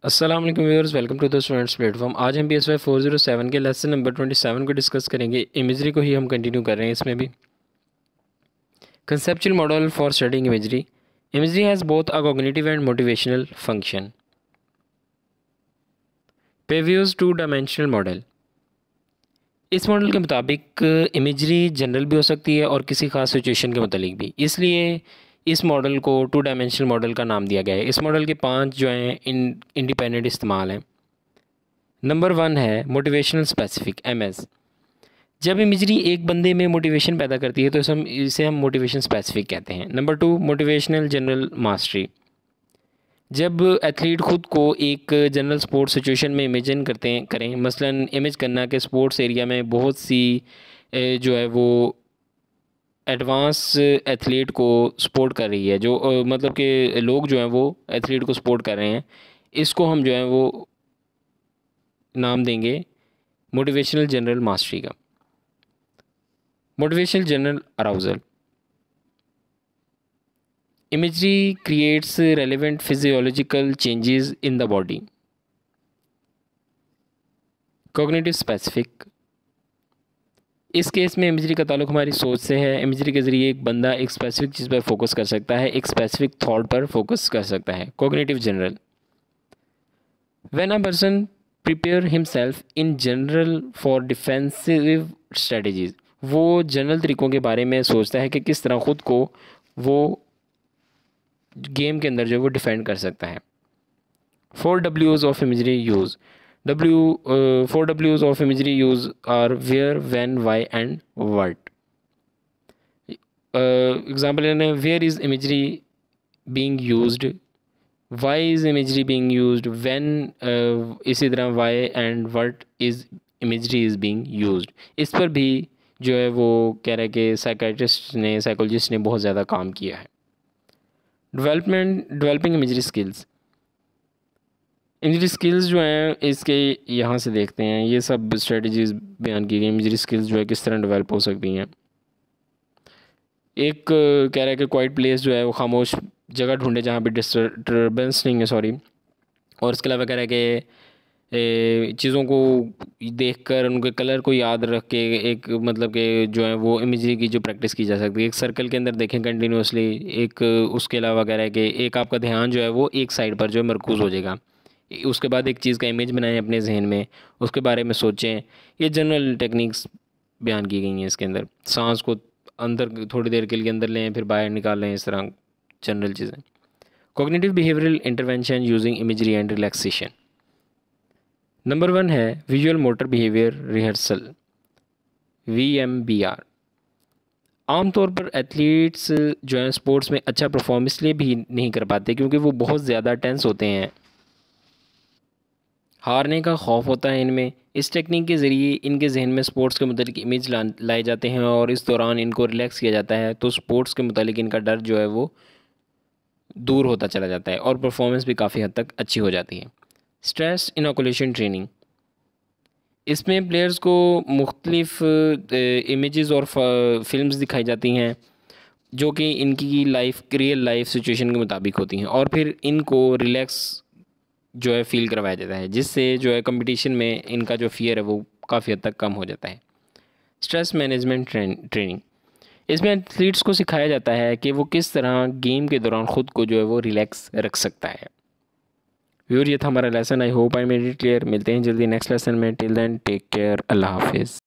अस्सलाम वालेकुम viewers, welcome to the students platform. आज हम BSY 407 के लेसन नंबर 27 को डिस्कस करेंगे। इमेजरी को ही हम कंटिन्यू कर रहे हैं। इसमें भी conceptual model for studying imagery. Imagery has both a cognitive and motivational function. Paivio's two dimensional model. इस मॉडल के मुताबिक इमेजरी जनरल भी हो सकती है और किसी खास सिचुएशन के मुतालिक भी, इसलिए इस मॉडल को टू डायमेंशनल मॉडल का नाम दिया गया है। इस मॉडल के 5 जो हैं इंडिपेंडेंट इस्तेमाल हैं। नंबर 1 है मोटिवेशनल स्पेसिफिक MS। जब इमेजरी एक बंदे में मोटिवेशन पैदा करती है तो इसे हम मोटिवेशन स्पेसिफिक कहते हैं। Number 2 motivational general mastery. जब एथलीट खुद को एक जनरल स्पोर्ट्स सिचुएशन में इमेजिन करें, मसलन इमेज करना कि स्पोर्ट्स एरिया में बहुत सी जो है वो एडवांस एथलीट को सपोर्ट कर रही है, जो मतलब कि लोग जो हैं वो एथलीट को सपोर्ट कर रहे हैं, इसको हम जो है वो नाम देंगे मोटिवेशनल जनरल मास्टरी का। Motivational general arousal. Imagery creates relevant physiological changes in the body. Cognitive specific. इस केस में इमेजरी का ताल्लुक हमारी सोच से है। इमेजरी के ज़रिए एक बंदा एक स्पेसिफिक चीज़ पर फोकस कर सकता है, एक स्पेसिफिक थॉट पर फोकस कर सकता है। Cognitive general. When a person prepare himself in general for defensive strategies, वो जनरल तरीक़ों के बारे में सोचता है कि किस तरह ख़ुद को वो गेम के अंदर जो है वो डिफेंड कर सकता है। 4 W's of imagery use. 4 W's of imagery use are where, when, why and what. Example लेने, where is imagery being used, why is imagery being used, when इसी तरह why and what is imagery is being used. इस पर भी जो है वो कह रहा है कि साइकोलॉजिस्ट ने बहुत ज़्यादा काम किया है। Developing imagery skills. Imagery skills जो हैं इसके यहाँ से देखते हैं, ये सब स्ट्रेटजीज बयान की गई। इमेजरी स्किल्स जो है किस तरह डेवलप हो सकती हैं। एक कह रहा है कि क्वाइट प्लेस जो है वो खामोश जगह ढूंढे जहाँ पे डिस्टर्बेंस नहीं है, सॉरी। और इसके अलावा कह रहा है कि चीज़ों को देखकर उनके कलर को याद रख के एक मतलब कि जो है वो इमेजरी की जो प्रैक्टिस की जा सकती है। एक सर्कल के अंदर देखें कंटिन्यूसली। एक उसके अलावा कह रहा है कि एक आपका ध्यान जो है वो एक साइड पर जो है मरकूज़ हो जाएगा। उसके बाद एक चीज़ का इमेज बनाएं अपने जहन में, उसके बारे में सोचें। ये जनरल टेक्निक्स बयान की गई हैं इसके अंदर। सांस को अंदर थोड़ी देर के लिए अंदर लें, फिर बाहर निकाल लें, इस तरह जनरल चीज़ें। Cognitive behavioural intervention using imagery and relaxation. Number 1 है visual motor behaviour rehearsal, VMBR। आमतौर पर एथलीट्स जो हैं स्पोर्ट्स में अच्छा परफॉर्म इसलिए भी नहीं कर पाते क्योंकि वो बहुत ज़्यादा टेंस होते हैं, हारने का खौफ होता है इनमें। इस टेक्निक के ज़रिए इनके जहन में स्पोर्ट्स के मुतालिक इमेज लाए जाते हैं और इस दौरान इनको रिलैक्स किया जाता है, तो स्पोर्ट्स के मुतालिक इनका डर जो है वो दूर होता चला जाता है और परफॉर्मेंस भी काफ़ी हद तक अच्छी हो जाती है। Stress inoculation training. इसमें प्लेयर्स को मुख्तलिफ इमेजेस और फिल्म्स दिखाई जाती हैं जो कि इनकी रियल लाइफ सिचुएशन के मुताबिक होती हैं, और फिर इनको रिलैक्स जो है फ़ील करवाया जाता है, जिससे जो है कंपटीशन में इनका जो फ़ियर है वो काफ़ी हद तक कम हो जाता है। Stress management training. इसमें एथलीट्स को सिखाया जाता है कि वो किस तरह गेम के दौरान ख़ुद को जो है वो रिलैक्स रख सकता है। व्यूअर, ये था हमारा lesson. I hope I made it clear. मिलते हैं जल्दी नेक्स्ट लेसन में। Till then take care. अल्लाह हाफिज़।